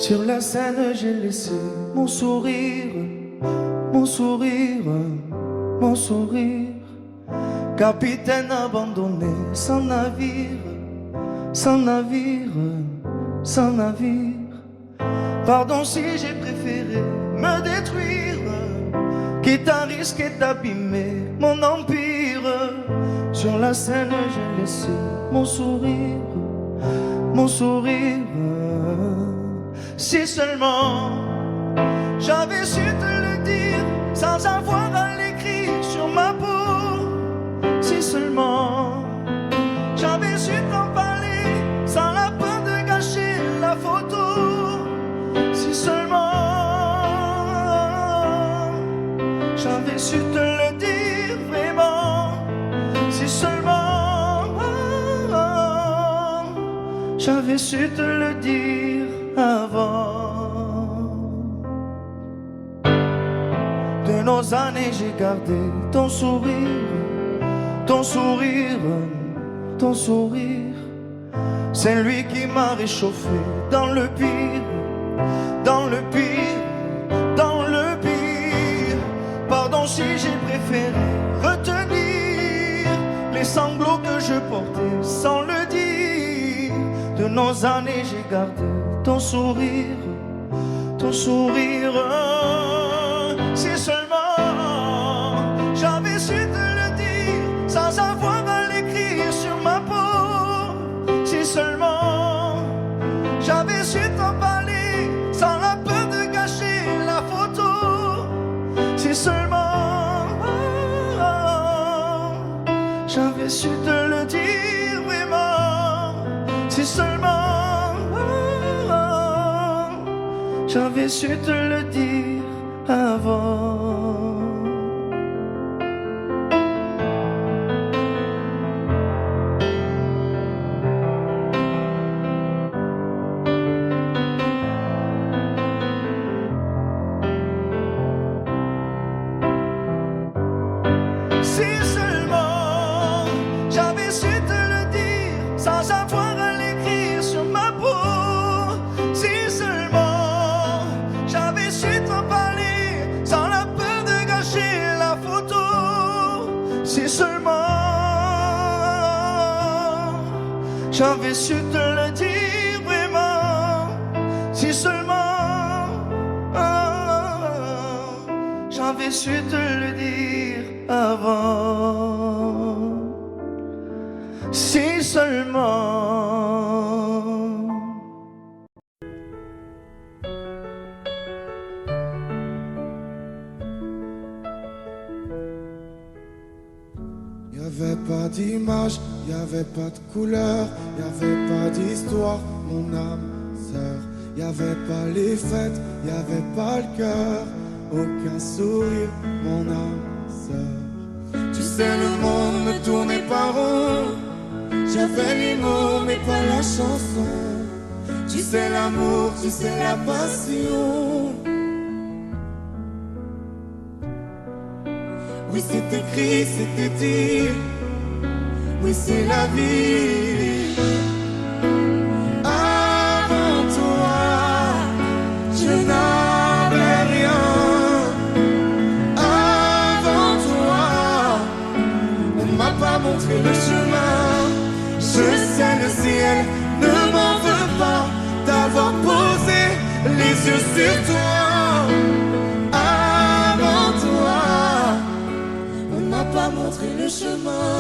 Sur la scène, j'ai laissé mon sourire, mon sourire, mon sourire. Capitaine abandonné, sans navire, sans navire, sans navire. Pardon si j'ai préféré me détruire, quitte à risquer d'abîmer mon empire. Sur la scène, j'ai laissé mon sourire, mon sourire. Si seulement j'avais su te le dire sans avoir à l'écrire sur ma peau. Si seulement j'avais su t'en parler sans la peur de gâcher la photo. Si seulement j'avais su te le dire vraiment. Si seulement j'avais su te le dire avant. De nos années j'ai gardé ton sourire, ton sourire, ton sourire. C'est lui qui m'a réchauffé dans le pire, dans le pire, dans le pire. Pardon si j'ai préféré retenir les sanglots que je portais sans le dire. De nos années j'ai gardé ton sourire, ton sourire. Si seulement j'avais su te le dire sans avoir à l'écrire sur ma peau. Si seulement j'avais su t'en parler sans la peur de gâcher la photo. Si seulement j'avais su te le dire vraiment. Si seulement j'avais su te le dire avant. Si seulement j'avais su te le dire sans avoir à l'écrire sur ma peau. Si seulement j'avais su t'en parler sans la peur de gâcher la photo. Si seulement j'avais su te le dire vraiment. Si seulement j'avais su te le dire avant. Si seulement. Y'avait pas d'image, y'avait pas de couleur, y'avait pas d'histoire, mon âme sœur. Y'avait pas les fêtes, y'avait pas le cœur, aucun sourire, mon âme sœur. Tu sais, le monde me tournait pas rond. J'avais les mots, mais pas la chanson. Tu sais l'amour, tu sais la passion. Oui, c'est écrit, c'était dit. Oui, c'est la vie. Avant toi, je n'avais rien. Avant toi, on m'a pas montré le chemin. Je sais, le ciel ne m'en veut pas d'avoir posé les yeux sur toi. Avant toi, on m'a pas montré le chemin.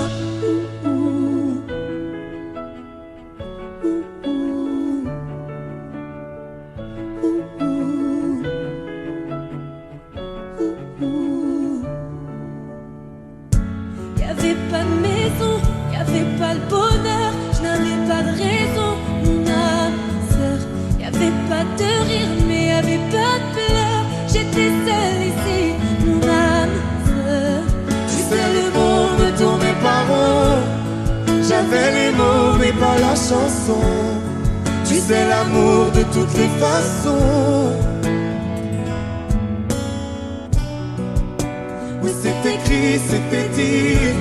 Y'avait pas de maison, y'avait pas le bonheur, je n'avais pas de raison, mon âme sœur. Y'avait pas de rire, mais y'avait pas de pleurs. J'étais seule ici, mon âme sœur. Tu sais, le monde ne tournait pas rond. J'avais les mots, mais pas la chanson. Tu sais, l'amour de toutes les façons. Oui, c'est écrit, c'était dit.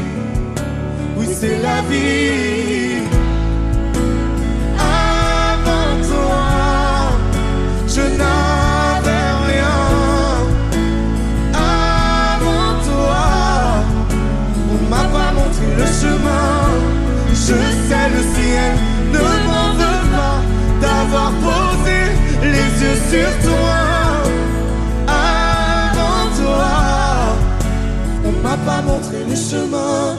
Oui, c'est la vie. Avant toi, je montré le chemin.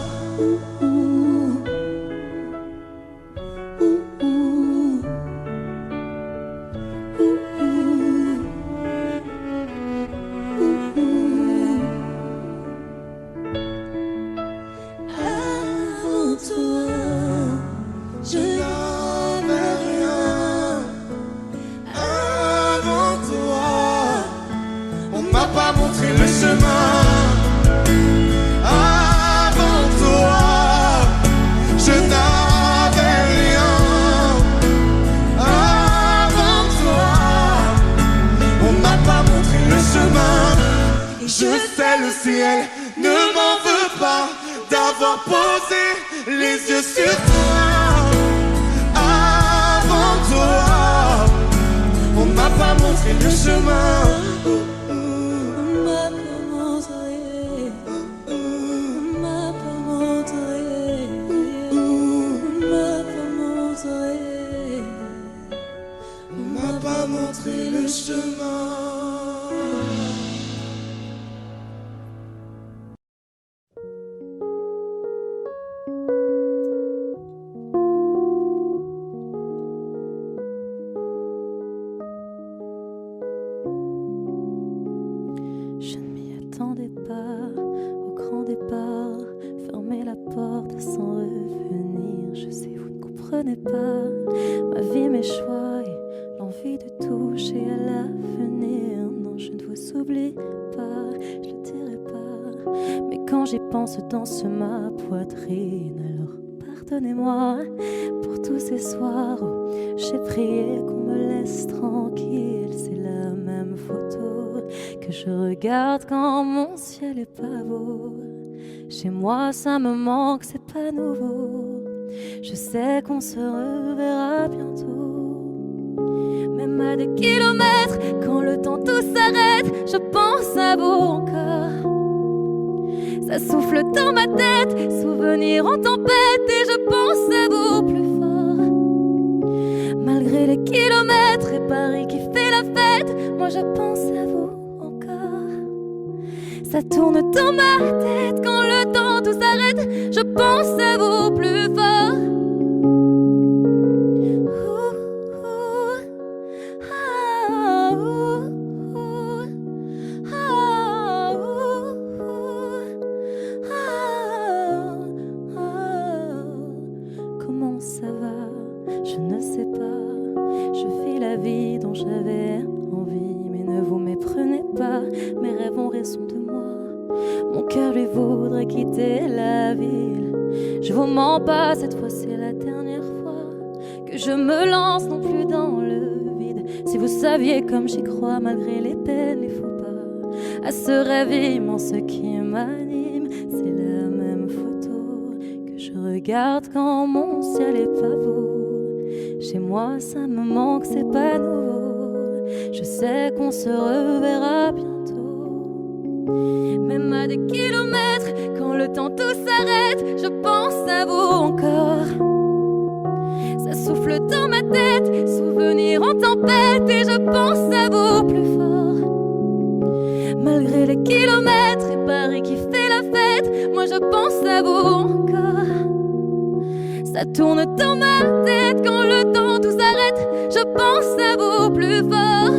Avant toi, je N'avais rien. Avant toi, on m'a pas montré le chemin. Avant toi, je n'avais rien. Avant toi, on m'a pas montré le chemin. Je sais le ciel ne m'en veut pas d'avoir posé les yeux sur toi. Avant toi, on m'a pas montré le chemin. m'a pas montré, m'a pas montré, m'a pas montré. On m'a pas montré le chemin. Je ne m'y attendais pas au grand départ. Fermer la porte sans revenir. Je sais, vous ne comprenez pas ma vie, mes choix et l'envie de toucher à l'avenir. Non, je ne vous oublie pas, je le dirai pas. Mais quand j'y pense, danse ma poitrine. Alors pardonnez-moi pour tous ces soirs où j'ai prié qu'on me laisse tranquille. C'est la même photo que je regarde quand mon ciel est pas beau. Chez moi ça me manque, c'est pas nouveau. Je sais qu'on se reverra bientôt. Même à des kilomètres, quand le temps tout s'arrête, je pense à vous encore. Ça souffle dans ma tête, souvenirs en tempête, et je pense à vous plus fort. Malgré les kilomètres et Paris qui fait la fête, moi je pense à vous encore. Ça tourne dans ma tête quand le temps tout s'arrête, je pense à vous plus fort. Comment ça va? Je ne sais pas. Je vis la vie dont j'avais envie, mais ne vous méprenez pas. Mes rêves ont raison de moi. Mon cœur lui voudrait quitter la ville. Je vous mens pas, cette fois c'est la dernière fois que je me lance non plus dans le vide. Si vous saviez comme j'y crois malgré les peines, les faux pas, à ce rêve immense qui m'anime, c'est la même photo que je regarde quand mon ciel est pas beau. Chez moi ça me manque, c'est pas nouveau. Je sais qu'on se reverra bientôt. Même à des kilomètres, quand le temps tout s'arrête, je pense à vous encore. Ça souffle dans ma tête, souvenirs en tempête, et je pense à vous plus fort. Malgré les kilomètres et Paris qui fait la fête, moi je pense à vous encore. Ça tourne dans ma tête quand le temps tout s'arrête, je pense à vous plus fort.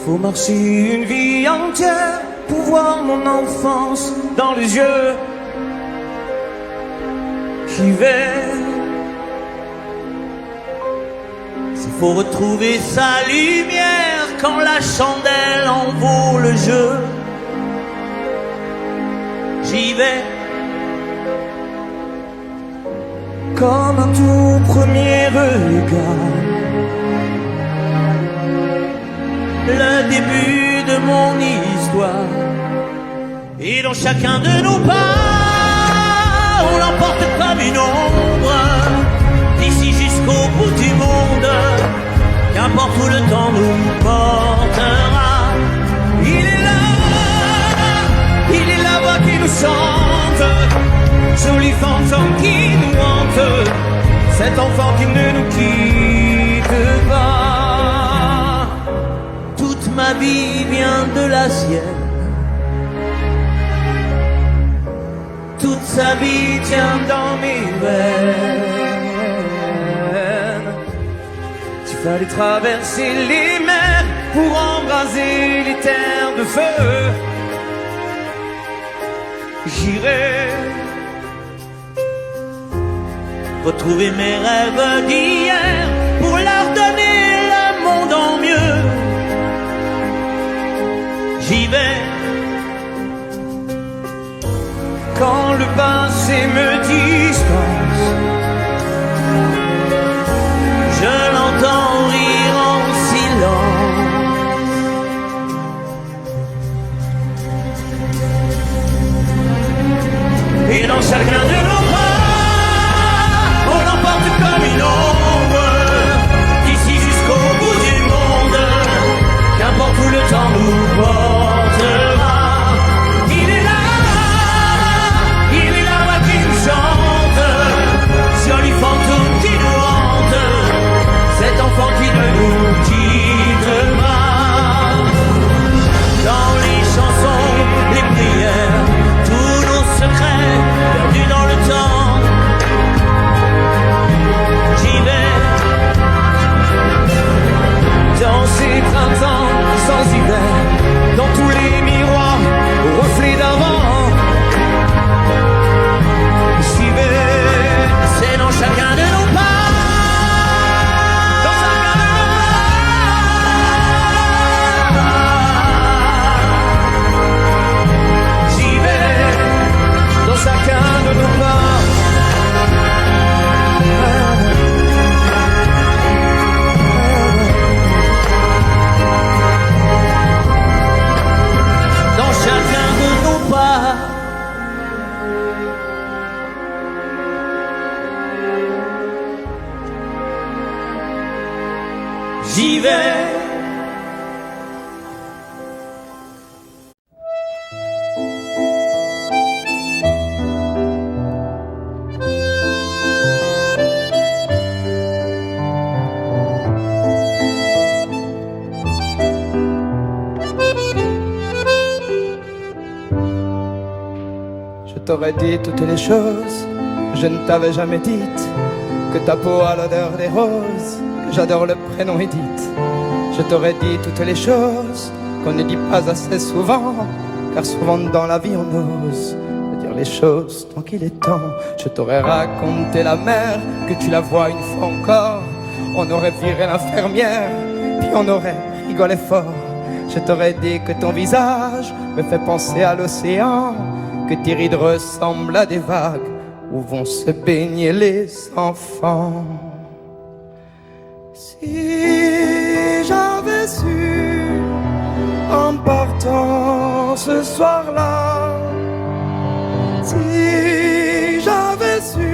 Faut marcher une vie entière pour voir mon enfance dans les yeux. J'y vais. S'il faut retrouver sa lumière quand la chandelle en vaut le jeu. J'y vais. Comme un tout premier regard, le début de mon histoire, Et dans chacun de nos pas, on l'emporte comme une ombre, d'ici jusqu'au bout du monde, qu'importe où le temps nous portera. Il est la voix qui nous chante, joli fantôme qui nous hante, cet enfant qui ne nous quitte pas. Toute ma vie vient de la sienne, toute sa vie tient dans mes veines. Tu fallait traverser les mers pour embraser les terres de feu. J'irai retrouver mes rêves d'hier pour leur donner le monde en mieux. J'y vais quand le passé me dispense, je l'entends rire en silence. Et dans chacun de nos pas, on l'emporte comme une ombre, d'ici jusqu'au bout du monde, qu'importe où le temps nous portera. Joli fantôme qui nous hante, cet enfant qui ne nous quitte pas. Dans les chansons, les prières, tous nos secrets perdus dans le temps. J'y vais dans ces printemps sans hiver, dans tous les miroirs aux reflets d'avant. J'y vais. C'est dans chacun de nos pas, dans chacun de nos pas. J'y vais, dans chacun de nos pas. Dans chacun de nos pas. J'y vais. Je t'aurais dit toutes les choses que je ne t'avais jamais dites, que ta peau a l'odeur des roses, que j'adore le prénom Edith. Je t'aurais dit toutes les choses qu'on ne dit pas assez souvent, car souvent dans la vie on ose dire les choses tant qu'il est temps. Je t'aurais raconté la mer, que tu la vois une fois encore. On aurait viré l'infirmière, puis on aurait rigolé fort. Je t'aurais dit que ton visage me fait penser à l'océan, que tes rides ressemblent à des vagues où vont se baigner les enfants. Si j'avais su en partant ce soir-là, si j'avais su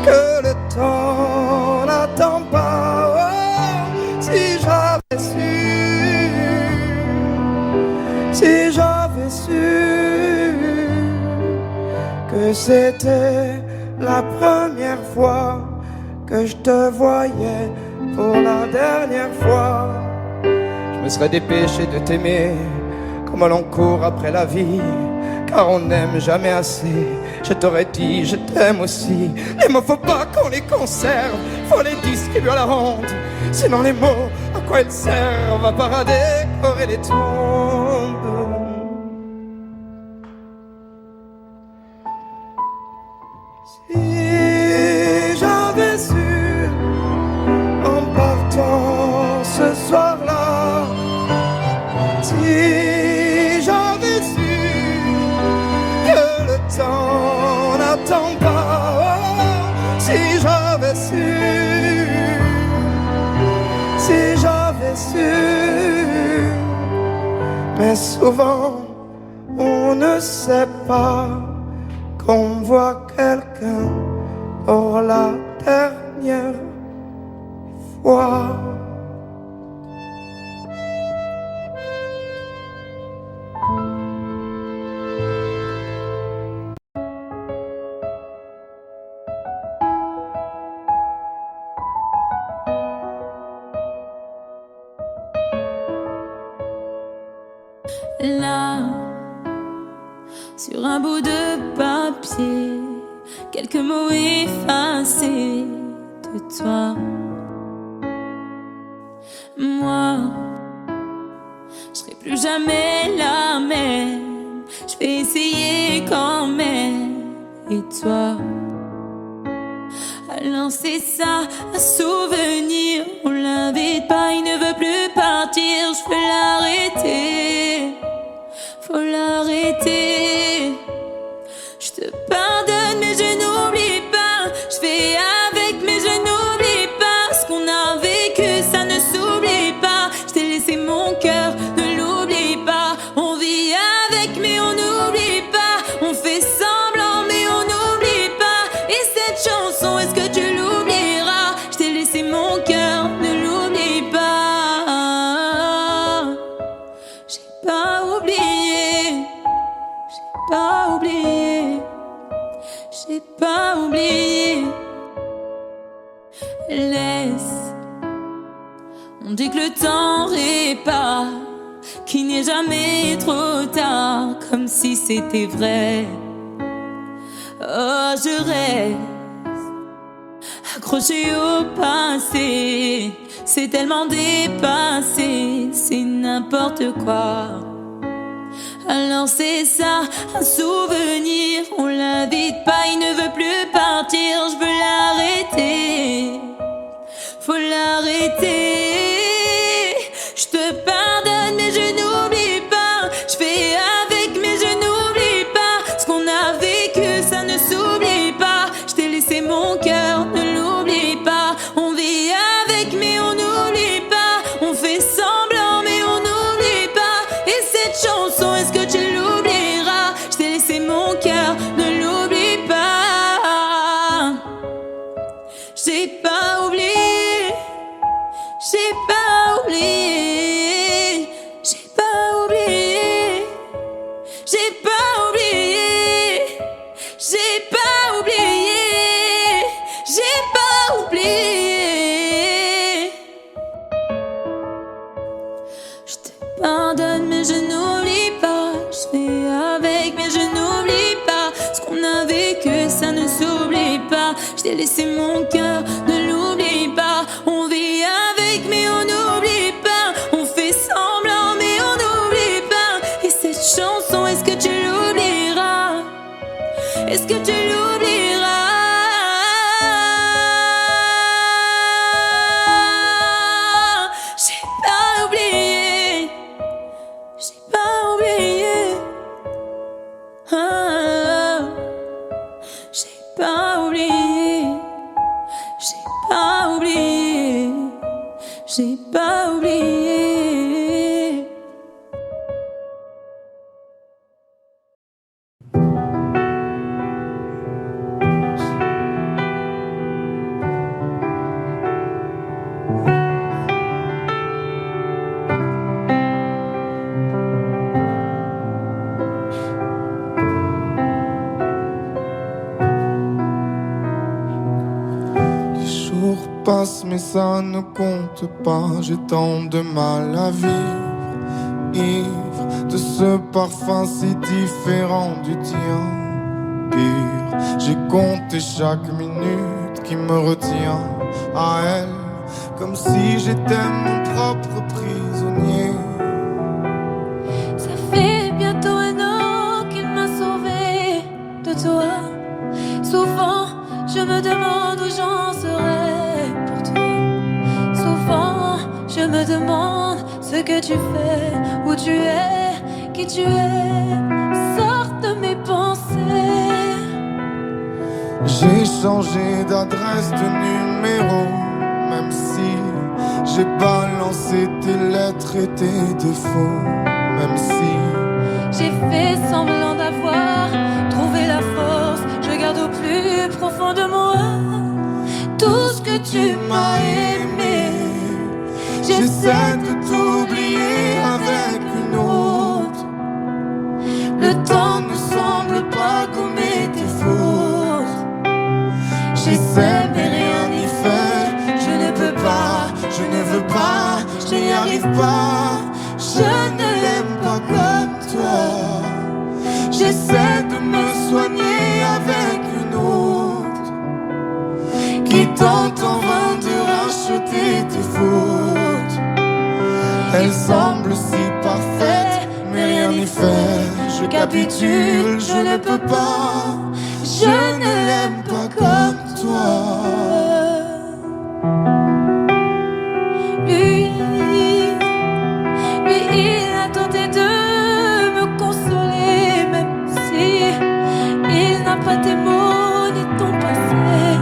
que le temps n'attend pas, oh, si j'avais su que c'était la première fois que je te voyais pour la dernière fois, je me serais dépêché de t'aimer comme l'on court après la vie, car on n'aime jamais assez. Je t'aurais dit je t'aime aussi. Les mots faut pas qu'on les conserve, faut les distribuer à la ronde, sinon les mots à quoi ils servent? À part à décorer les tombes. Si j'avais su en partant ce soir-là, si j'avais su que le temps n'attend pas, oh, si j'avais su, mais souvent on ne sais pas qu'on voit quelqu'un pour la dernière fois. Là, sur un bout de papier, quelques mots effacés de toi. Moi, je serai plus jamais la même. Je vais essayer quand même. Et toi, alors c'est ça, un souvenir. On l'invite pas, il ne veut plus partir. Je veux l'arrêter. Faut l'arrêter. Je te pardonne mais je n'oublie pas. Je fais avec mais je n'oublie pas. Ce qu'on a vécu ça ne s'oublie pas. Je t'ai laissé mon cœur, ne l'oublie pas. On vit avec mais on n'oublie pas. On fait semblant mais on n'oublie pas. Et cette chanson, est-ce que tu l'oublieras? Je t'ai laissé mon cœur, ne l'oublie pas. J'ai pas oublié. Pas oublié, j'ai pas oublié. Laisse, on dit que le temps répare, qu'il n'est jamais trop tard, comme si c'était vrai. Oh, je reste accroché au passé, c'est tellement dépassé, c'est n'importe quoi. Alors c'est ça, un souvenir. On l'invite pas, il ne veut plus partir. Je veux l'arrêter. Faut l'arrêter. Je te pardonne mais je n'oublie pas. Je fais avec mais je n'oublie pas. Ce qu'on a vécu ça ne s'oublie pas. Je t'ai laissé mon cœur, ne l'oublie pas. On vit avec mais on n'oublie pas. On fait semblant mais on n'oublie pas. Et cette chanson, est-ce que tu l'oublieras? Je t'ai laissé mon cœur, ne l'oublie pas. J'ai pas oublié. J'ai pas oublié. J'ai pas oublié. J'ai pas oublié. J'ai pas oublié. J'ai pas oublié. Je te pardonne mais je n'oublie pas. Je fais avec mais je n'oublie pas. Ce qu'on a vécu ça ne s'oublie pas. Je t'ai laissé mon cœur, ne l'oublie pas. On vit avec mais on n'oublie pas. On fait semblant mais on n'oublie pas. Et cette chanson, est-ce que tu l'oublieras? Est-ce que tu l'oublieras? J'ai pas oublié. J'ai pas oublié. Ah, j'ai pas oublié. J'ai pas oublié. J'ai pas oublié. Les jours passent mais ça ne compte pas. J'ai tant de mal à vivre, ivre de ce parfum si différent du tien. Pire, j'ai compté chaque minute qui me retient à elle, comme si j'étais mon propre prisonnier. Ça fait bientôt 1 an qu'il m'a sauvé de toi. Souvent, je me demande où j'en serais pour toi. Souvent, je me demande ce que tu fais, où tu es, qui tu es. Sors de mes pensées. J'ai changé d'adresse, de numéro, même si j'ai balancé tes lettres et tes défauts. Même si j'ai fait semblant d'avoir tu m'as aimé. J'essaie de t'oublier avec une autre. Le temps ne semble pas gommer tes fautes. J'essaie mais rien n'y fait. Je ne peux pas, je ne veux pas, je n'y arrive pas. Je ne l'aime pas comme toi. J'essaie de me soigner avec une autre qui tente en vain de racheter tes fautes. Elle semble si parfaite, mais rien n'y fait. Je capitule, je ne peux pas. Je ne l'aime pas comme toi. Lui, il a tenté de me consoler, même si il n'a pas tes mots ni ton passé.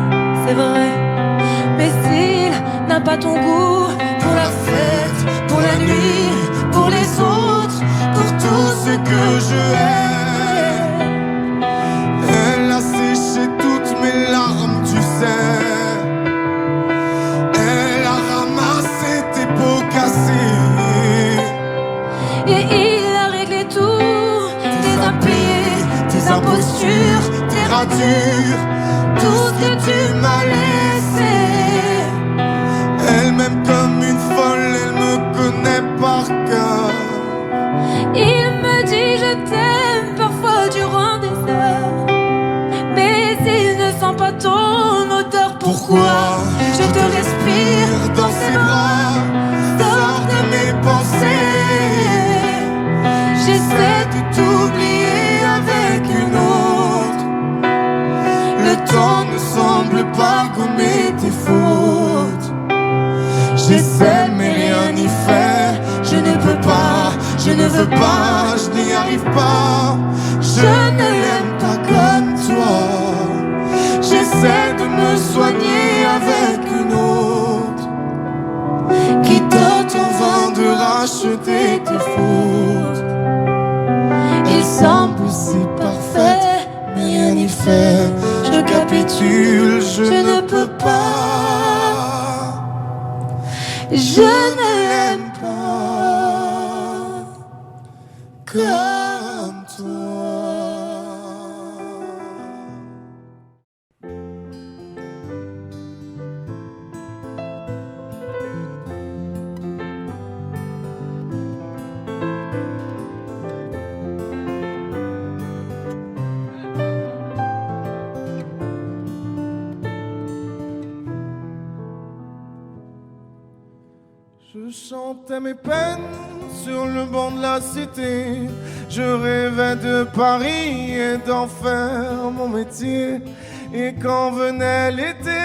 C'est vrai, mais s'il n'a pas ton goût pour la fête, pour la nuit, pour les autres, Pour tout ce que je hais, elle a séché toutes mes larmes, tu sais. Elle a ramassé tes pots cassés, et il a réglé tout, tes impayés, tes impostures, tes ratures, tout ce que tu m'as laissé. Elle m'aime comme une folle, elle me connaît par cœur. Il me dit je t'aime parfois durant des heures, mais il ne sent pas ton odeur. Pourquoi je te respire dans ses bras, sors de mes pensées. J'essaie De t'oublier avec une autre. Le temps ne semble pas gommer tes fautes. J'essaie mais rien n'y fait. Je ne peux pas, je ne veux pas, je n'y arrive pas. Je ne l'aime pas comme toi. J'essaie de me soigner avec une autre qui tente en vain de racheter tes fautes. Il semble si parfait, mais rien n'y fait. Je capitule, je ne peux pas. Je ne l'aime pas comme toi. Je chantais mes peines sur le banc de la cité. Je rêvais de Paris et d'en faire mon métier. Et quand venait l'été,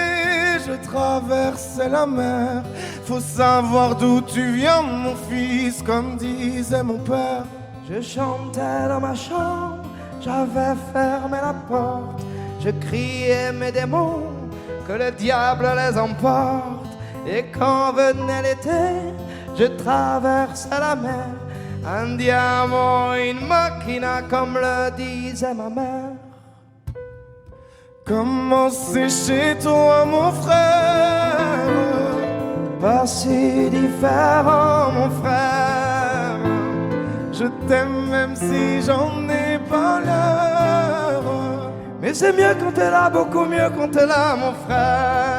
je traversais la mer. Faut savoir d'où tu viens, mon fils, comme disait mon père. Je chantais dans ma chambre, j'avais fermé la porte. Je criais mes démons, que le diable les emporte. Et quand venait l'été, je traversais la mer. Andiamo in macchina, comme le disait ma mère. Comment c'est chez toi, mon frère? Pas si différent, mon frère. Je t'aime même si j'en ai pas l'heure. Mais c'est mieux quand t'es là, beaucoup mieux quand t'es là, mon frère.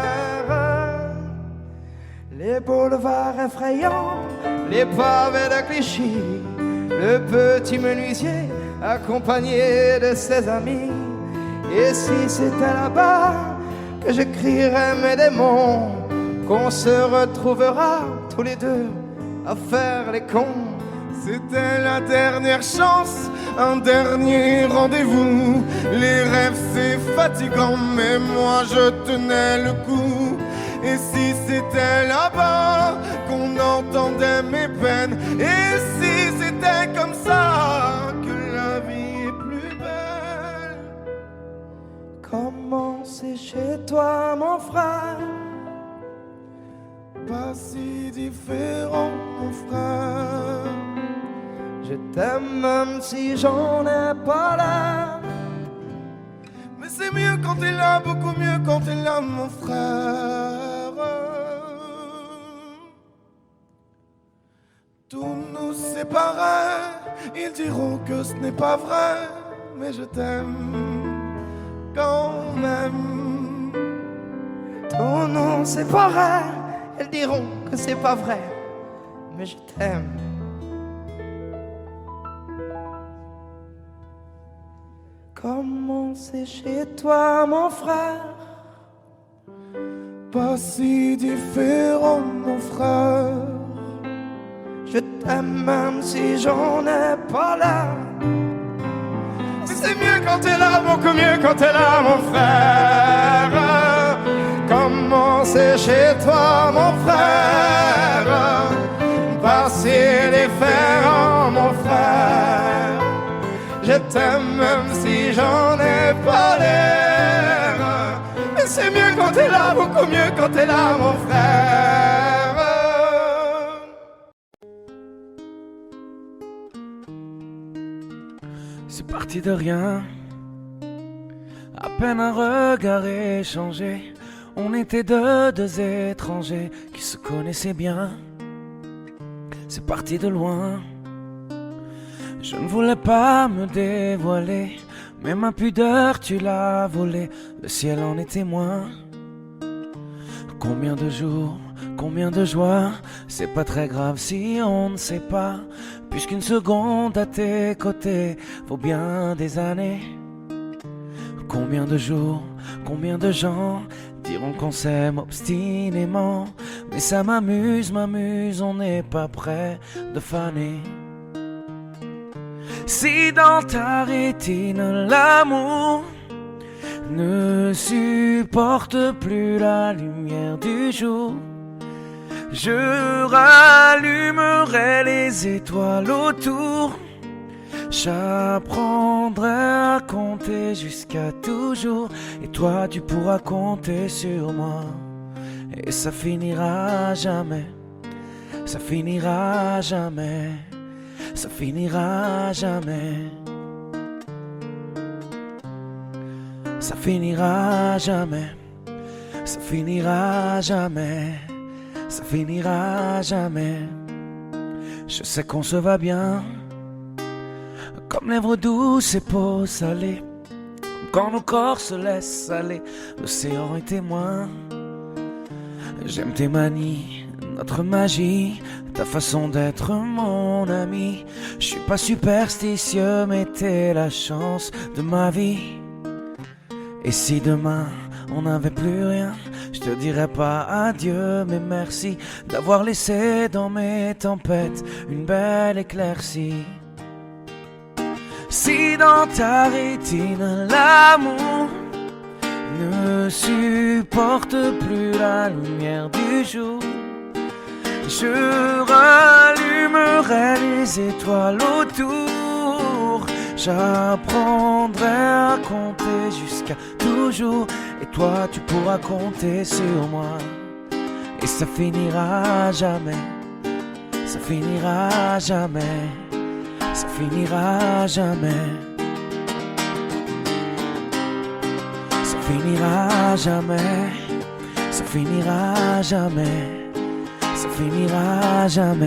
Les boulevards effrayants, les pavés de Clichy, le petit menuisier accompagné de ses amis. Et si c'était là-bas que j'écrirais mes démons, qu'on se retrouvera tous les deux à faire les cons. C'était la dernière chance, un dernier rendez-vous. Les rêves c'est fatigant, mais moi je tenais le coup. Et si c'était là-bas qu'on entendait mes peines, et si c'était comme ça que la vie est plus belle. Comment c'est chez toi, mon frère? Pas si différent, mon frère. Je t'aime même si j'en ai pas l'air. Mais c'est mieux quand t'es là, beaucoup mieux quand t'es là, mon frère. séparer, ils diront que ce n'est pas vrai, mais je t'aime quand même. Ton nom c'est pas vrai, elles diront que c'est pas vrai, mais je t'aime. Comment c'est chez toi mon frère? Pas si différent mon frère. Je t'aime même si j'en ai pas l'air. C'est mieux quand t'es là, beaucoup mieux quand t'es là mon frère. Comment c'est chez toi mon frère? Pas si différent mon frère. Je t'aime même si j'en ai pas l'air. Mais c'est mieux quand t'es là, beaucoup mieux quand t'es là mon frère. C'est parti de rien, à peine un regard échangé. On était deux étrangers qui se connaissaient bien. C'est parti de loin. Je ne voulais pas me dévoiler, mais ma pudeur tu l'as volée. Le ciel en est témoin. Combien de jours, combien de joies. C'est pas très grave si on ne sait pas, puisqu'une seconde à tes côtés vaut bien des années. Combien de jours, combien de gens diront qu'on s'aime obstinément, mais ça m'amuse, on n'est pas prêt de faner. Si dans ta rétine l'amour ne supporte plus la lumière du jour, je rallumerai les étoiles autour. J'apprendrai à compter jusqu'à toujours, et toi tu pourras compter sur moi. Et ça finira jamais, ça finira jamais, ça finira jamais. Ça finira jamais, ça finira jamais, ça finira jamais. Je sais qu'on se va bien, comme lèvres douces et peau salée, quand nos corps se laissent aller, l'océan est témoin. J'aime tes manies, notre magie, ta façon d'être mon ami. Je suis pas superstitieux, mais t'es la chance de ma vie. Et si demain on n'avait plus rien, je te dirais pas adieu, mais merci d'avoir laissé dans mes tempêtes une belle éclaircie. Si dans ta rétine l'amour ne supporte plus la lumière du jour, je rallumerai les étoiles autour. J'apprendrai à compter jusqu'à toujours, et toi tu pourras compter sur moi. Et ça finira jamais, ça finira jamais, ça finira jamais, ça finira jamais, ça finira jamais, ça finira jamais.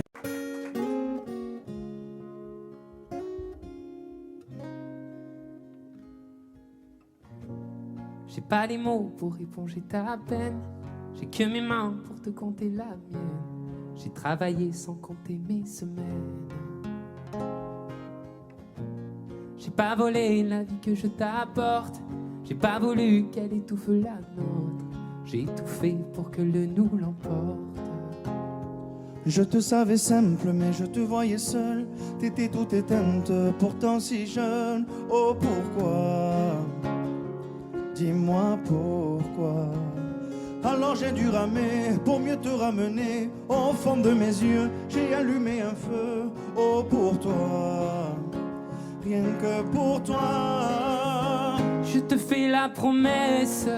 J'ai pas les mots pour éponger ta peine, j'ai que mes mains pour te compter la mienne. J'ai travaillé sans compter mes semaines. J'ai pas volé la vie que je t'apporte, j'ai pas voulu qu'elle étouffe la nôtre. J'ai tout fait pour que le nous l'emporte. Je te savais simple, mais je te voyais seule. T'étais toute éteinte, pourtant si jeune. Oh pourquoi? Dis-moi pourquoi. Alors j'ai dû ramer pour mieux te ramener. Au fond de mes yeux, j'ai allumé un feu. Oh pour toi, rien que pour toi. Je te fais la promesse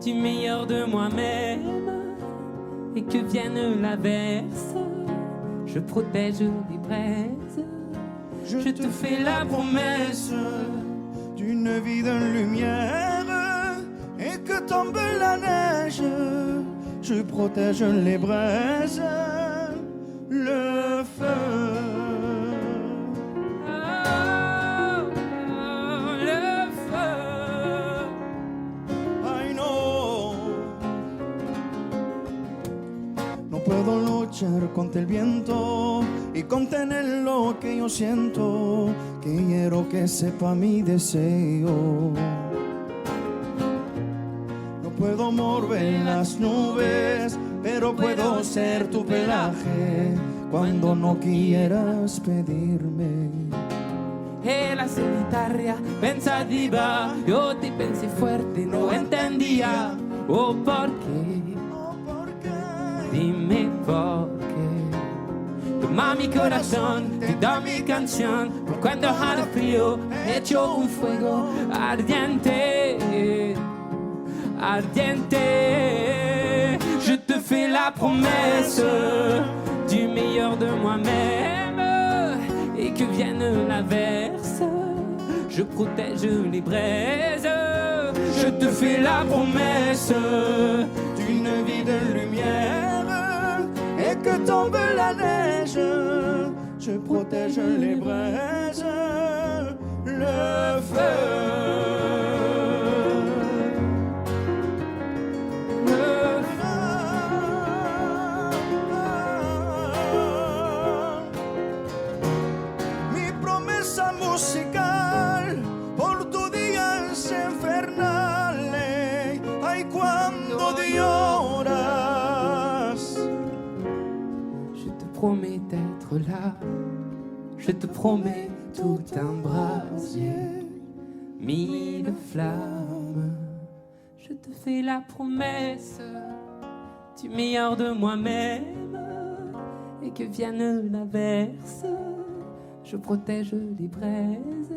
du meilleur de moi-même, et que vienne l'averse, je protège les braises. Je te fais la promesse d'une vie de lumière, et que tombe la neige, je protège les braises, le feu. marchar contra el viento y contener lo que yo siento, que quiero que sepa mi deseo. No puedo mover las nubes, pero puedo ser tu pelaje cuando no quieras pedirme. E la solitaria pensativa, yo te pensé fuerte, no entendía. Oh, ¿por qué? Dime por qué. Toma mi corazón, te da mi canción, por cuando haga frío, hecho un fuego ardiente, ardiente. Je te fais la promesse du meilleur de moi-même, et que vienne l'averse, je protège les braises. Je te fais la promesse d'une vie de lumière, et que tombe la neige, je protège les braises, le feu. Musical por tu días infernales, ay cuando lloras. Je te promets d'être là, je te promets tout un brasier, mille flammes. Je te fais la promesse du meilleur de moi-même, et que vienne l'averse, je protège les braises.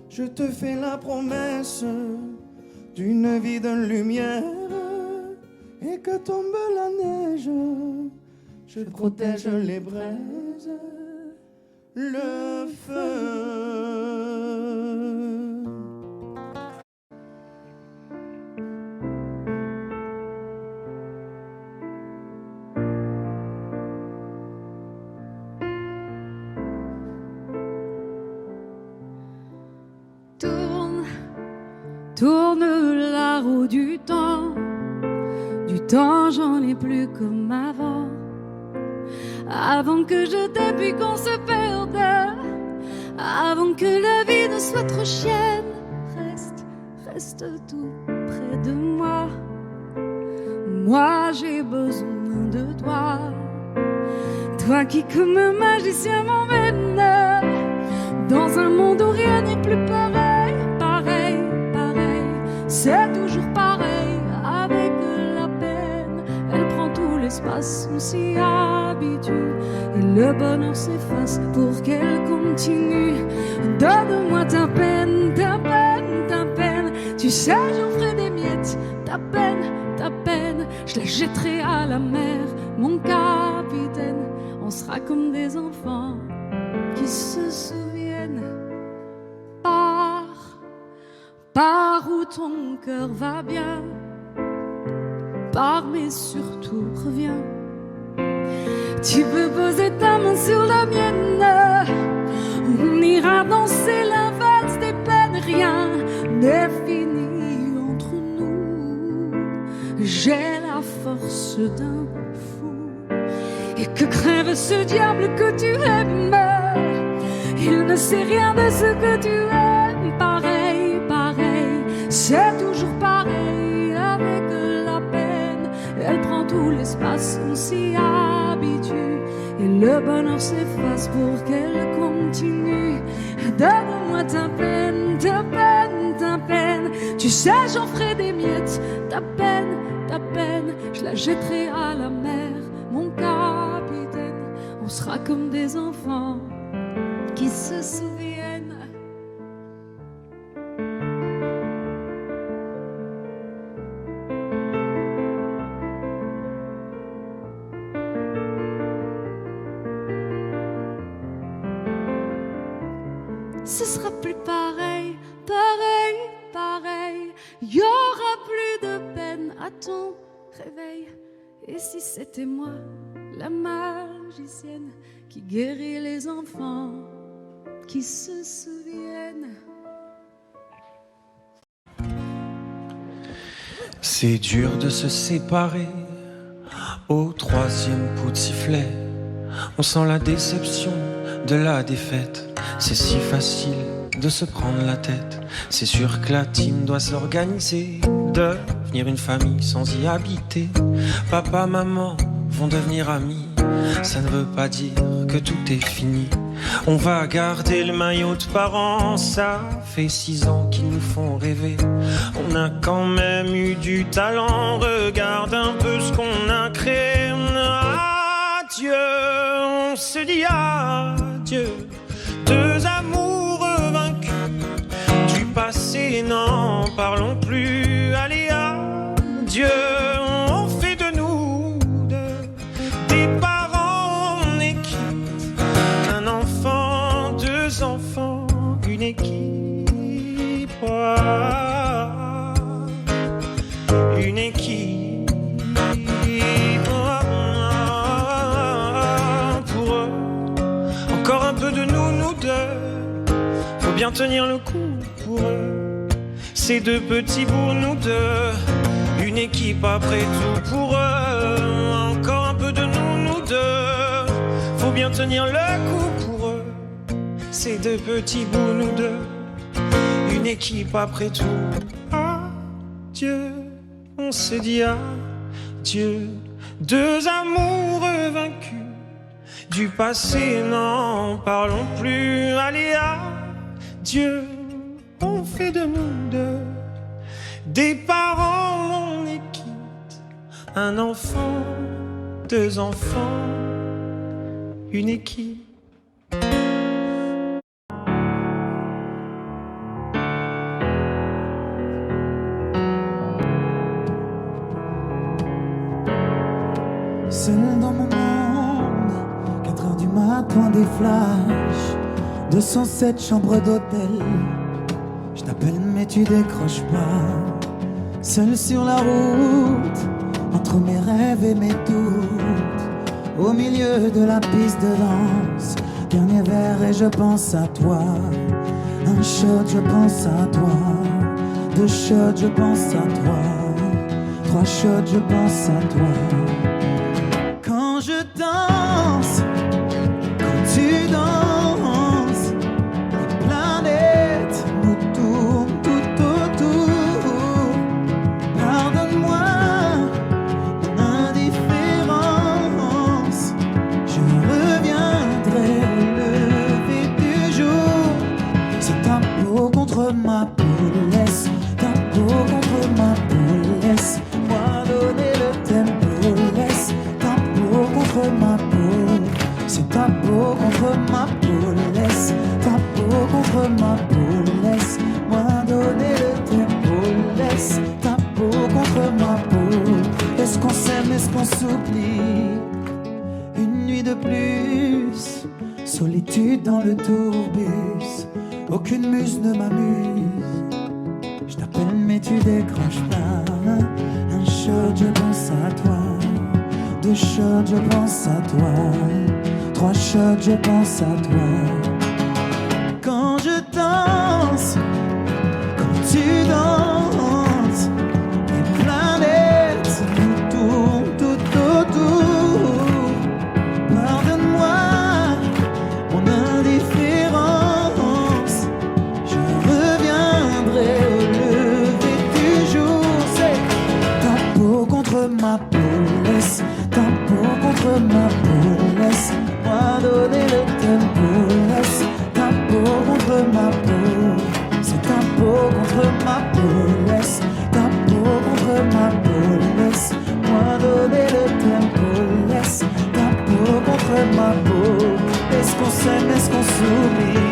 Je te fais la promesse d'une vie de lumière, et que tombe la neige, je protège les braises, le feu. Tourne la roue du temps j'en ai plus comme avant. Avant que je t'aie puis qu'on se perde, avant que la vie ne soit trop chienne. Reste tout près de moi. Moi j'ai besoin de toi. Toi qui comme un magicien m'emmène dans un monde où rien n'est plus pareil. C'est toujours pareil avec la peine. Elle prend tout l'espace, on s'y habitue. Et le bonheur s'efface pour qu'elle continue. Donne-moi ta peine, ta peine, ta peine. Tu sais, j'en ferai des miettes. Ta peine, je la jetterai à la mer. Mon capitaine, on sera comme des enfants qui se souviennent. Par où ton cœur va bien, pars mais surtout reviens. Tu peux poser ta main sur la mienne, on ira danser la valse des peines. Rien n'est fini entre nous. J'ai la force d'un fou, et que crève ce diable que tu aimes. Il ne sait rien de ce que tu aimes. C'est toujours pareil avec la peine. Elle prend tout l'espace, on s'y habitue. Et le bonheur s'efface pour qu'elle continue. Donne-moi ta peine, ta peine, ta peine. Tu sais, j'en ferai des miettes. Ta peine, je la jetterai à la mer. Mon capitaine, on sera comme des enfants qui se souviennent. Ce sera plus pareil, pareil. Y aura plus de peine à ton réveil. Et si c'était moi, la magicienne, qui guérit les enfants qui se souviennent. C'est dur de se séparer Au troisième coup de sifflet, on sent la déception de la défaite. C'est si facile de se prendre la tête. C'est sûr que la team doit s'organiser, devenir une famille sans y habiter. Papa, maman vont devenir amis. Ça ne veut pas dire que tout est fini. On va garder le maillot de parents. Ça fait 6 ans qu'ils nous font rêver. On a quand même eu du talent. Regarde un peu ce qu'on a créé. Adieu, on se dit adieu. Deux amours vaincus. Du passé, n'en parlons plus. Allez, adieu. On fait de nous des parents en équipe. Un enfant, deux enfants, une équipe. Une équipe. Pour eux, encore un peu de nous deux. Faut bien tenir le coup pour eux. Ces deux petits pour nous deux. Une équipe après tout pour eux. Encore un peu de nous deux. Faut bien tenir le coup pour eux. Ces deux petits bouts nous deux. Une équipe après tout. Adieu, on se dit adieu. Deux amours vaincus. Du passé, n'en parlons plus. Allez, adieu, on fait de nous deux des parents en équipe. Un enfant, deux enfants, une équipe. Seul dans mon monde, 4h du matin, des flashs, 207 chambres d'hôtel. Je t'appelle mais tu décroches pas. Seul sur la route, entre mes rêves et mes doutes, au milieu de la piste de danse. Dernier verre et je pense à toi. Un shot, je pense à toi. 2 shots, je pense à toi. 3 shots, je pense à toi. Quand je danse, quand tu danses, les planètes nous tournent tout autour. Pardonne-moi mon indifférence. Je reviendrai au lever du jour. C'est ta peau contre ma peau, laisse ta peau contre ma peau, laisse-moi donner le tempo, laisse contre ma peau, c'est ta peau contre ma peau, laisse ta peau contre ma peau, laisse-moi donner le tempo, laisse ta peau contre ma peau. Est-ce qu'on s'aime, est-ce qu'on s'oublie? Une nuit de plus, solitude dans le tourbus, aucune muse ne m'amuse. Je t'appelle mais tu décroches pas. Un shot, je pense à toi. 2 shots, je pense à toi. 3 shots, je pense à toi. Quand je danse, quand tu danses, les planètes nous tournent tout autour. Pardonne-moi mon indifférence. Je reviendrai au lever du jour. C'est ta peau contre ma peau, laisse ta peau contre ma peau, laisse-moi donner le tempo, laisse ta peau contre ma peau, c'est ta peau contre ma peau, laisse ta peau contre ma peau, laisse-moi donner le tempo, laisse ta peau contre ma peau. Est-ce qu'on s'aime, est-ce qu'on s'oublie?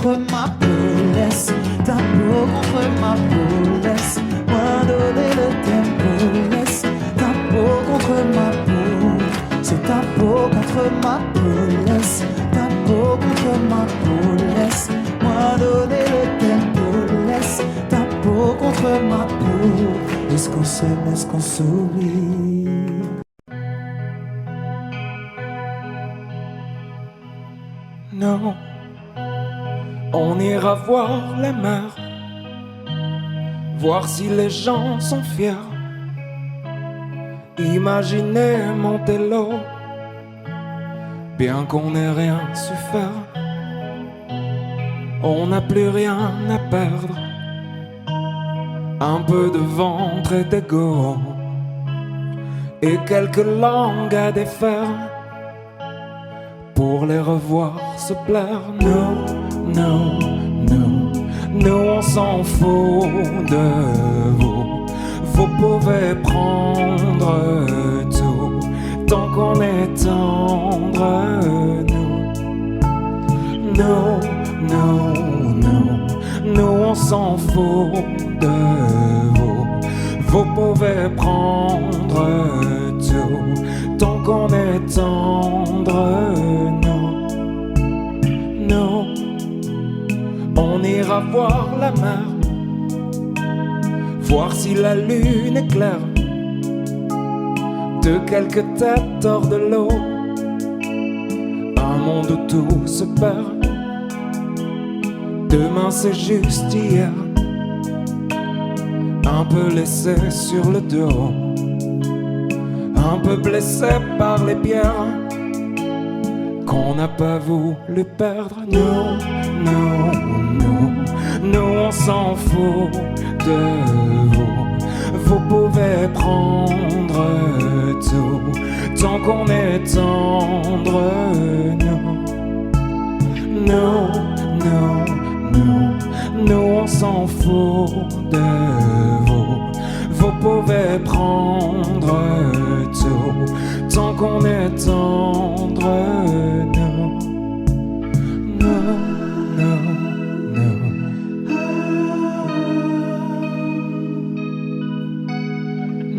contre ma peau, laisse ta peau contre ma peau, laisse-moi donner le tempo, laisse ta peau contre ma peau, c'est ta peau contre ma peau, laisse ta peau contre ma peau, laisse-moi donner le tempo, laisse ta peau contre ma peau, est-ce qu'on s'aime, est-ce qu'on s'oublie? Non, on ira voir la mer, voir si les gens sont fiers. Imaginez Montello, bien qu'on n'ait rien su faire. On n'a plus rien à perdre, un peu de ventre et d'ego, et quelques langues à défaire, pour les revoir se plaire. Non, non, non, nous on s'en fout de vous. Vous pouvez prendre tout, tant qu'on est tendre. Nous, non, non, nous on s'en fout de vous. Vous pouvez prendre tout, tant qu'on est tendre. Non, on ira voir la mer, voir si la lune est claire, de quelques têtes hors de l'eau, un monde où tout se perd. Demain c'est juste hier, un peu laissé sur le dos, un peu blessé par les pierres qu'on n'a pas voulu perdre. Non, non, non, nous on s'en fout de vous. Vous pouvez prendre tout, tant qu'on est tendre. Non, non, non, non, nous on s'en fout de vous. Vous pouvez prendre tout, tant qu'on est tendre. Non, non, non, non.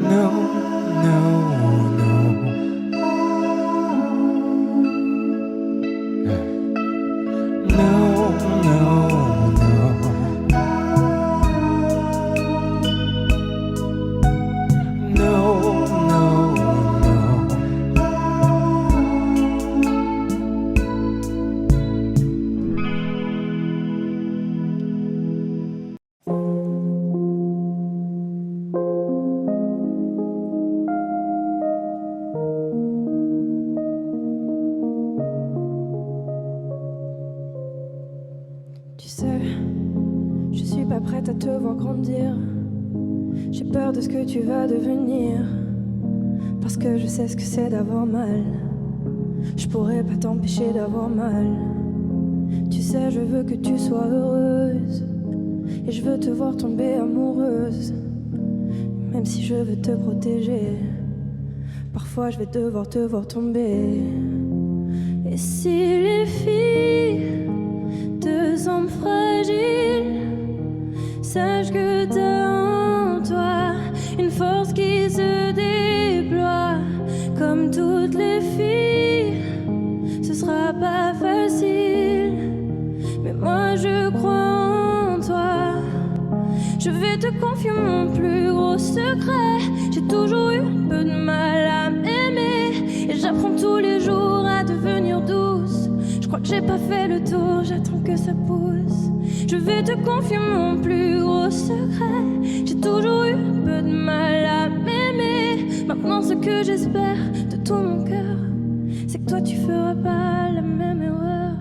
No, no, no. No, no, no. No, no, no. Tu sais, je suis pas prête à te voir grandir. J'ai peur de ce que tu vas devenir, parce que je sais ce que c'est d'avoir mal. Je pourrais pas t'empêcher d'avoir mal. Tu sais, je veux que tu sois heureuse, et je veux te voir tomber amoureuse. Même si je veux te protéger, parfois je vais devoir te voir tomber. Et si les filles te semblent fragiles, sache que t'as en toi une force qui se déploie. Comme toutes les filles, ce sera pas facile, mais moi je crois en toi. Je vais te confier mon plus gros secret. J'ai toujours eu un peu de mal à m'aimer, et j'apprends tous les jours à devenir douce. Je crois que j'ai pas fait le tour, j'attends que ça pousse. Je vais te confier mon plus gros secret. J'ai toujours eu un peu de mal à m'aimer. Maintenant ce que j'espère de tout mon cœur, c'est que toi tu feras pas la même erreur.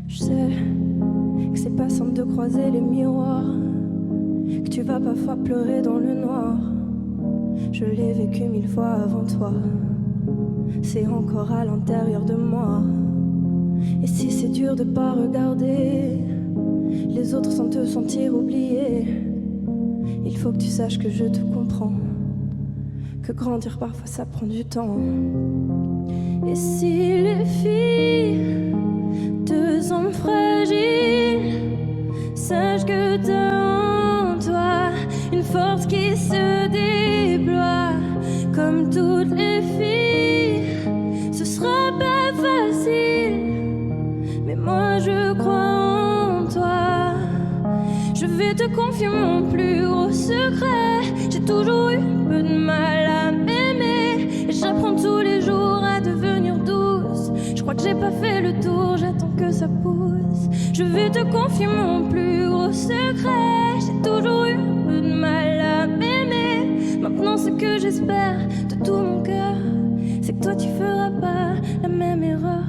Je sais que c'est pas simple de croiser les miroirs, que tu vas parfois pleurer dans le noir. Je l'ai vécu 1000 fois avant toi, c'est encore à l'intérieur de moi. Et si c'est dur de pas regarder les autres sans te sentir oublié, il faut que tu saches que je te comprends, que grandir parfois ça prend du temps. Et si les filles te sens fragile. Sache que t'as en toi une force qui se déploie. Comme toutes les filles, ce sera pas facile, mais moi je crois en toi. Je vais te confier mon plus gros secret. J'ai toujours eu un peu de mal à m'aimer, et j'apprends tous les jours à devenir douce. Je crois que j'ai pas fait le tour, j'attends que ça pousse. Je vais te confier mon plus gros secret. J'ai toujours eu un peu de mal à m'aimer. Maintenant ce que j'espère de tout mon cœur, c'est que toi tu feras pas la même erreur.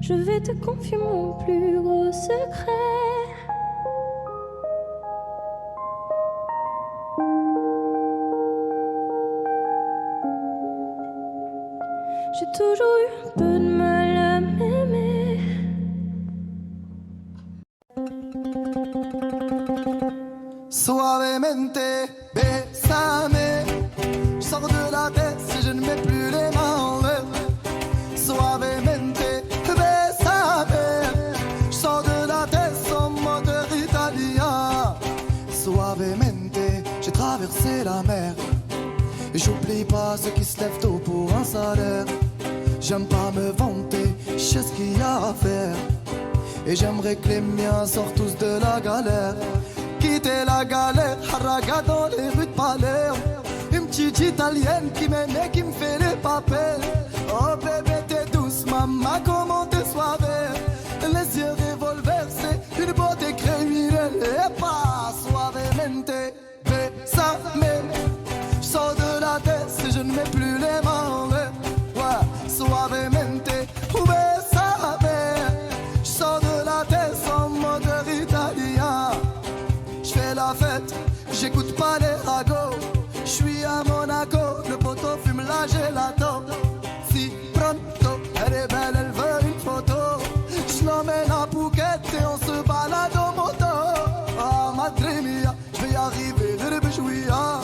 Je vais te confier mon plus gros secret. J'ai toujours eu un peu de mal à m'aimer. Suavemente, besame. Je sors de la tête si je ne mets plus les mains en l'air. Suavemente, besame. Je sors de la tête en moteur italien. Suavemente, j'ai traversé la mer. Et j'oublie pas ceux qui se lèvent tôt pour un salaire. J'aime pas me vanter, je sais ce qu'il y a à faire. Et j'aimerais que les miens sortent tous de la galère. Quitter la galère, haraga dans les rues de Palerme. Une petite italienne qui m'aime et qui me fait les papels. Oh bébé t'es douce, maman comment t'es suave. Les yeux revolver, c'est une beauté criminelle. Et pas suavemente, besame. Je sors de la tête si je ne mets plus les mains en l'air. Ouais, suavemente, besame. Je sors de la tête en moteur italien. J'fais la fête, j'écoute pas les ragots. J'suis à Monaco, le poteau fume la gelato. Si pronto, elle est belle, elle veut une photo. J'l'emmène à Phuket et on se balade en moto. Ah, madre mia, j'vais y arriver, le bjouia.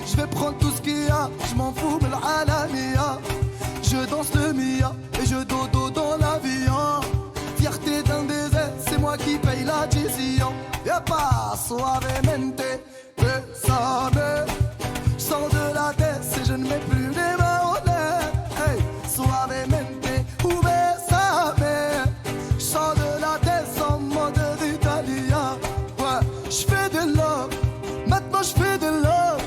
J'vais prendre tout ce qu'il y a, j'm'en fous, mais l'alamia. Je danse le mia et je dodo dans l'avion. Fierté d'un désert, c'est moi qui paye la décision. Y'a pas suavemente, besame. J'sors de la tête si je ne mets plus les mains en l'air. Hey, suavemente, besame. J'sors de la tête en mode italien. Ouais, j'fais de love, maintenant j'fais de love.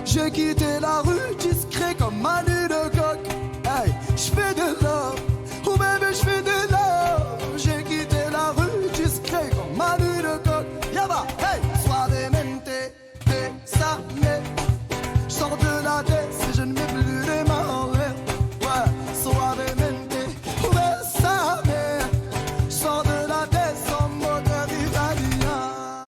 J'ai quitté la rue discret comme Manu de coq. Hey, j'fais de love, oh bébé j'fais de love. J'ai quitté la rue discret comme Manu de coq. Yaba, hey, suavemente, besame. J'sors de la tête si je ne mets plus les mains en l'air. Ouais, suavemente, besame. J'sors de la tête en moteur italien.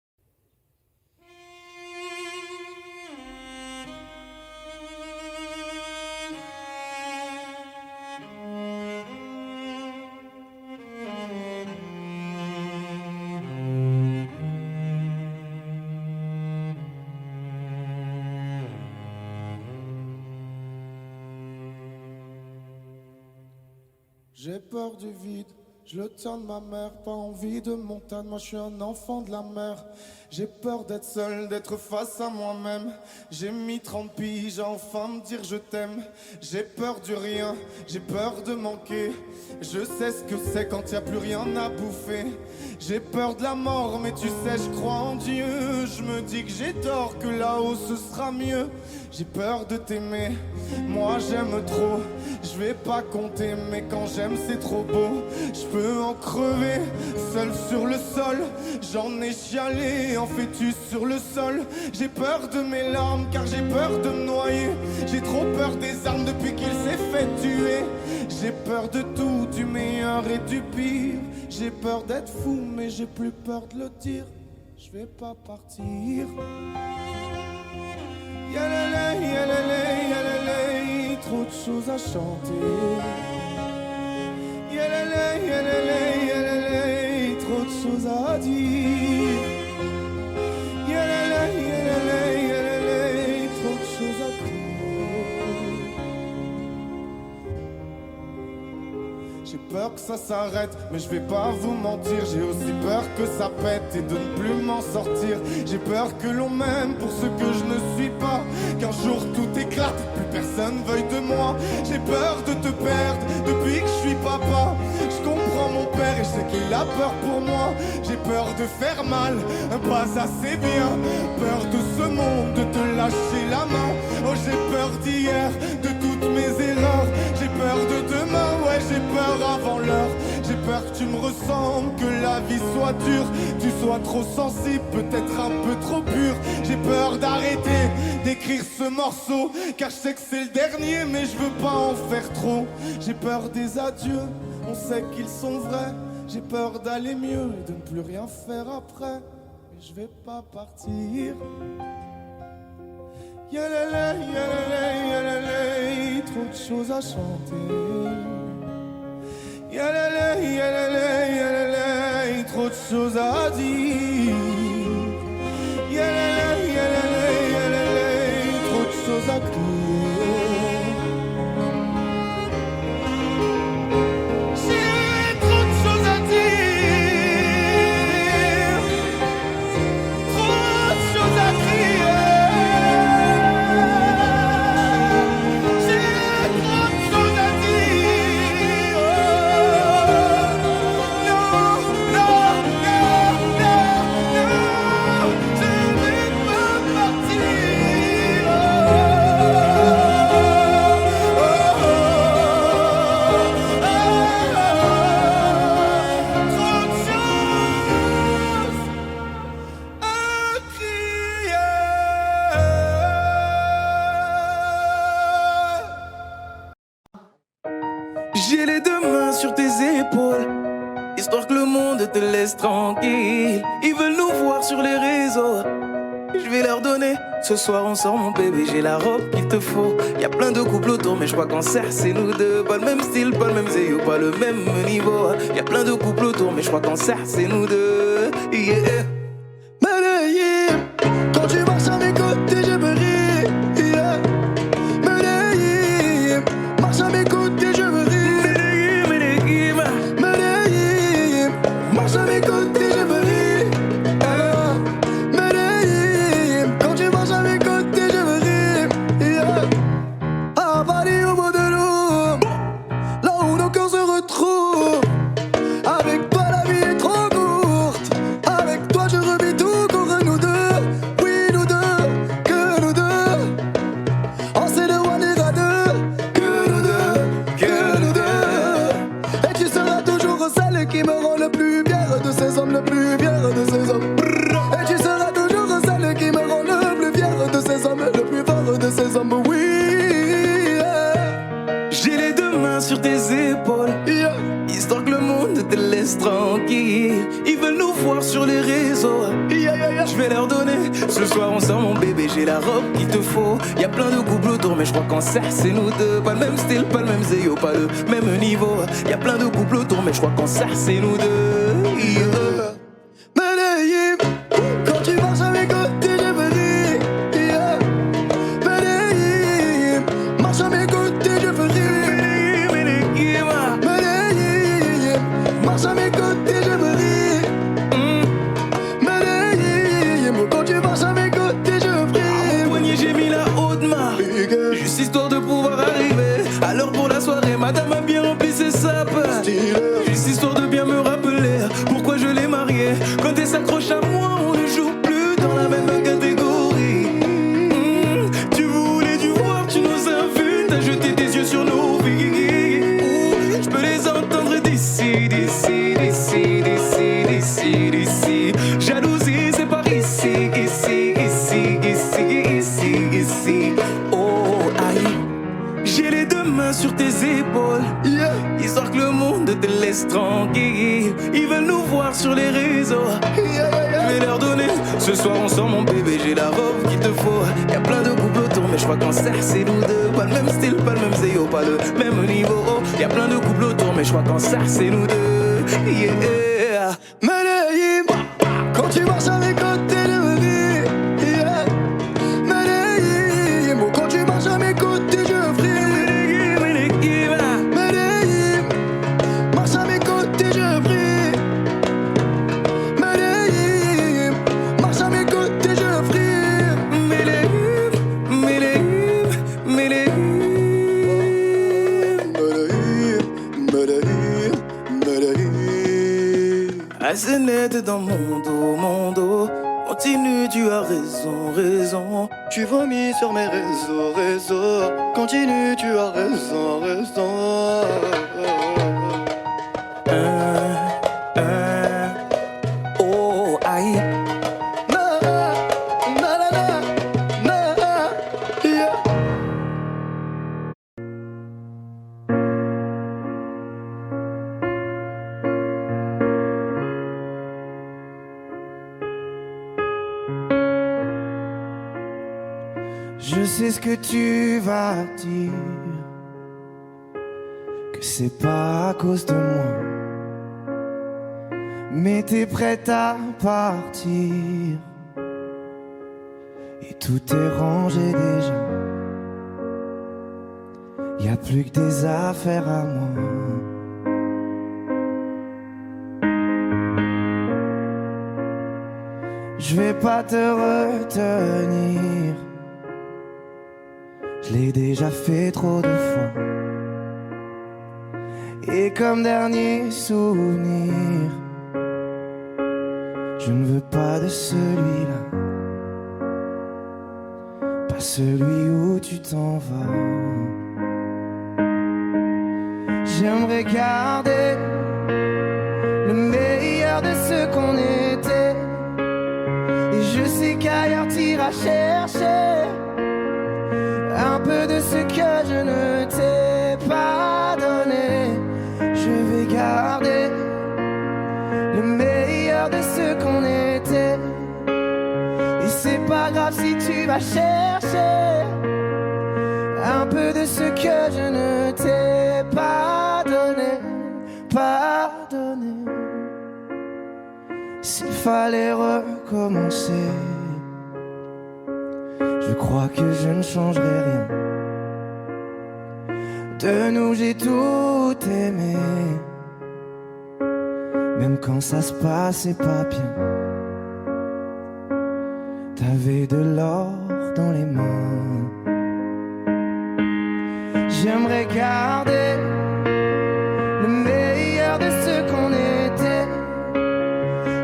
J'ai peur du vide, je le tiens de ma mère, pas envie de montagne, moi je suis un enfant de la mer. J'ai peur d'être seul, d'être face à moi-même. J'ai mis 30 piges à enfin me dire je t'aime. J'ai peur du rien, j'ai peur de manquer. Je sais ce que c'est quand y a plus rien à bouffer. J'ai peur de la mort, mais tu sais je crois en Dieu. Je me dis que j'ai tort, que là-haut ce sera mieux. J'ai peur de t'aimer, moi j'aime trop. Je vais pas compter, mais quand j'aime c'est trop beau. Je peux en crever, seul sur le sol. J'en ai chialé en fœtus sur le sol. J'ai peur de mes larmes car j'ai peur de me noyer. J'ai trop peur des armes depuis qu'il s'est fait tuer. J'ai peur de tout, du meilleur et du pire. J'ai peur d'être fou mais j'ai plus peur de le dire. Je vais pas partir. Yalalay, yalalay, yalalay, trop de choses à chanter. Yalalay, yalalay, yalalay, trop de choses à dire. Yalalay, yalalay, yalalay, trop de choses à dire. J'ai peur que ça s'arrête, mais je vais pas vous mentir. J'ai aussi peur que ça pète et de ne plus m'en sortir. J'ai peur que l'on m'aime pour ce que je ne suis pas, qu'un jour tout éclate, plus personne veuille de moi. J'ai peur de te perdre depuis que je suis papa. Je comprends mon père et je sais qu'il a peur pour moi. J'ai peur de faire mal, pas assez bien. Peur de ce monde, de te lâcher la main. Oh, j'ai peur d'hier, de toutes mes erreurs. J'ai peur de demain, ouais, j'ai peur avant l'heure. J'ai peur que tu me ressembles, que la vie soit dure. Tu sois trop sensible, peut-être un peu trop pur. J'ai peur d'arrêter d'écrire ce morceau, car je sais que c'est le dernier, mais je veux pas en faire trop. J'ai peur des adieux, on sait qu'ils sont vrais. J'ai peur d'aller mieux et de ne plus rien faire après. Mais je vais pas partir. Yalala, yalala, yalala, trop de choses à chanter. Yalala, yalala, yalala, trop de choses à dire. Yalala, yalala, yalala, trop de choses à crier. J'ai trop de choses à dire. Trop de choses à crier. J'ai les deux mains sur tes épaules, histoire que le monde te laisse tranquille. Ils veulent nous voir sur les réseaux, je vais leur donner. Ce soir on sort mon bébé, j'ai la robe qu'il te faut. Y'a plein de couples autour, mais je crois qu'en serre c'est nous deux. Pas le même style, pas le même zéyo, pas le même niveau. Y'a plein de couples autour, mais je crois qu'en serre c'est nous deux. Yeah. Medellín, quand tu marches à mes côtés, je me ris. Yeah. Medellín, marche à mes côtés, je me ris. Medellín, marche à mes côtés, je me ris. Medellín, quand tu marches à mes côtés, je me ris. Yeah. À Paris au bout de l'eau, là où nos cœurs se retrouvent. Avec toi la vie est trop courte. Avec toi je revis tout contre nous deux. Oui nous deux, que nous deux. On s'est de one et à deux. Que nous deux, que nous deux. Et tu seras toujours celle qui me rend le plus fier de ces hommes, le plus fier de ces hommes. Et tu seras toujours celle qui me rend le plus fier de ces hommes, le plus fort de ces hommes. Oui, j'ai les deux mains sur tes épaules, histoire que le monde te laisse tranquille. Ils veulent nous voir sur les réseaux, je vais leur donner. Ce soir on sort mon bébé, j'ai la robe qu'il te faut. Y'a plein de couples autour, mais je crois qu'en serre c'est nous deux. Pas le même style, pas le même zéyo, pas le même niveau. Y'a plein de couples autour, mais je crois qu'en serre c'est nous deux. Yeah. Medellín, quand tu marches à mes côtés, je me ris. Yeah. Medellín, marche à mes côtés, je me ris. Medellín, marche à mes côtés, je me ris. Medellín, quand tu marches à mes côtés, je me ris. Au poignet, j'ai mis la haute main, juste histoire de pouvoir arriver à l'heure pour la soirée. Madame a bien rempli ses sapes, juste histoire de bien me rappeler pourquoi je l'ai mariée. Quand elle s'accroche à moi, on ne joue plus dans la même catégorie. Tu voulais du voir, tu nous as vus, t'as jeté tes yeux sur nos vies. Je peux les entendre d'ici, d'ici, d'ici, d'ici, d'ici, d'ici. Jalousie, c'est par ici, ici, ici, ici, ici, ici. Oh, aïe. J'ai les deux mains sur tes épaules, histoire que le monde te laisse tranquille. Ils veulent nous voir sur les réseaux, je vais leur donner. Ce soir on sort mon bébé, j'ai la robe qu'il te faut. Y'a plein de couples autour, mais je crois qu'en serre c'est nous deux. Pas le même style, pas le même zéyo, pas le même niveau. Y'a plein de couples autour, mais je crois qu'en serre c'est nous deux. Yeah. Medellín, quand tu marches à mes côtés, je me ris. Yeah. Medellín, quand tu marches à mes côtés, je fris. Medellín, assez net dans mon dos. Continue, tu as raison, raison. Tu vomis sur mes réseaux. Continue, tu as raison, raison. Oh, aïe. Na, na, na, na, na, yeah. Je sais ce que tu vas dire, que c'est pas à cause de moi, mais t'es prête à partir et tout est rangé déjà. Y a plus que des affaires à moi. Je vais pas te retenir, je l'ai déjà fait trop de fois. Et comme dernier souvenir, je ne veux pas de celui-là, pas celui où tu t'en vas. J'aimerais garder le meilleur de ce qu'on était, et je sais qu'ailleurs t'iras chercher un peu de ce que je ne t'ai pas donné. Je vais garder le meilleur de ce qu'on était, et c'est pas grave si tu vas chercher un peu de ce que je ne t'ai pas donné, pas donné. S'il fallait recommencer, je crois que je ne changerai rien. De nous j'ai tout aimé, même quand ça se passait pas bien. T'avais de l'or dans les mains. J'aimerais garder le meilleur de ce qu'on était,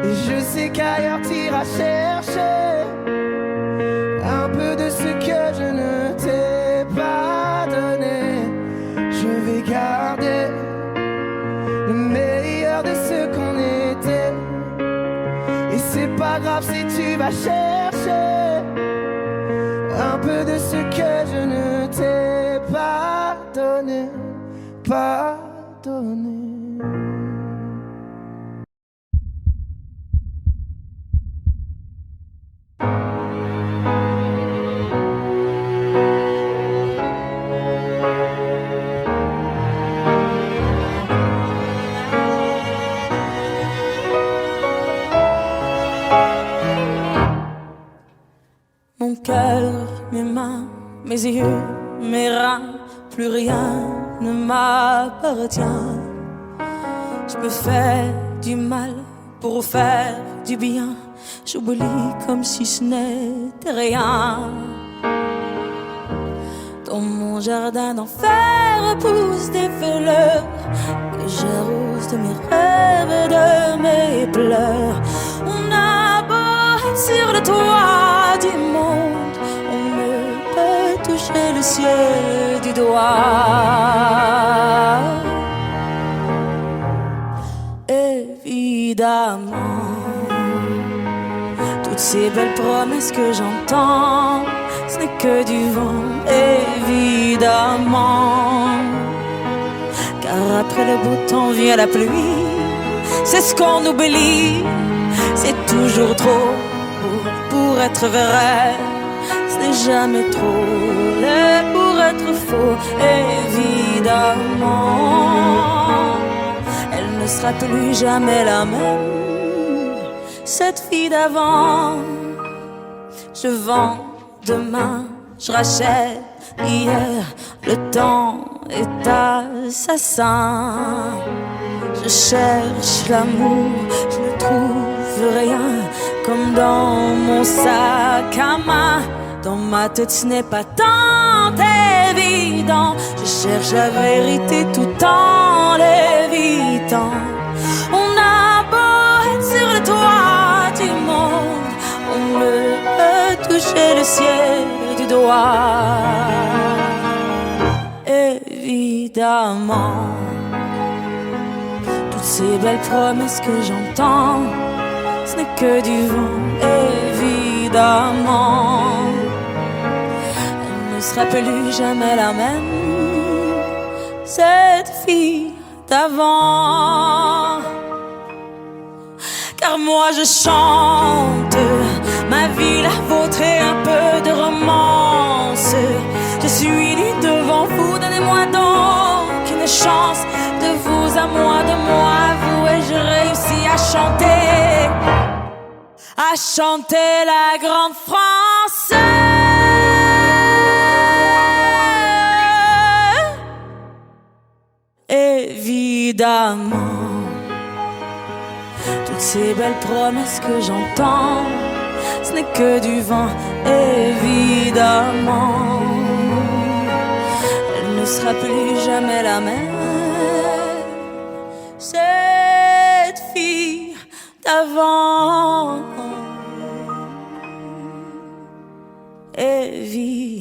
et je sais qu'ailleurs t'iras chercher un peu de ce que je ne t'ai pas donné. Je vais garder le meilleur de ce qu'on était, et c'est pas grave si tu vas chercher un peu de ce que je ne t'ai pas donné, pas donné. Mon cœur, mes mains, mes yeux, mes reins, plus rien ne m'appartient. Je me fais du mal pour faire du bien. J'oublie comme si ce n'était rien. Dans mon jardin d'enfer poussent des fleurs que j'arrose de mes rêves et de mes pleurs. On a beau être sur le toit du monde, on ne peut toucher le ciel du doigt. Évidemment, toutes ces belles promesses que j'entends, ce n'est que du vent, évidemment. Car après le beau temps vient la pluie, c'est ce qu'on oublie. C'est toujours trop beau pour être vrai, ce n'est jamais trop laid pour être faux, évidemment. Elle ne sera plus jamais la même, cette fille d'avant. Je vends demain, je rachète hier, le temps est assassin. Je cherche l'amour, je ne trouve rien, comme dans mon sac à main. Dans ma tête ce n'est pas tant évident, je cherche la vérité tout en l'évitant. On a beau ciel du doigt. Évidemment, toutes ces belles promesses que j'entends, ce n'est que du vent. Évidemment, elle ne sera plus jamais la même, cette fille d'avant. Car moi je chante ma vie, la vôtre et un peu de romance. Je suis née devant vous, donnez-moi donc une chance. De vous à moi, de moi à vous, et je réussis à chanter la grande France. Évidemment, toutes ces belles promesses que j'entends, ce n'est que du vent. Évidemment, elle ne sera plus jamais la même, cette fille d'avant. Évidemment.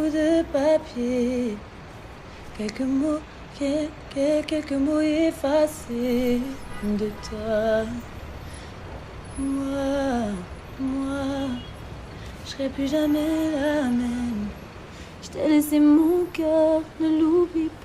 bout de papier, quelques mots, quelques mots effacés de toi. Moi, je serai plus jamais la même. Je t'ai laissé mon cœur, ne l'oublie pas.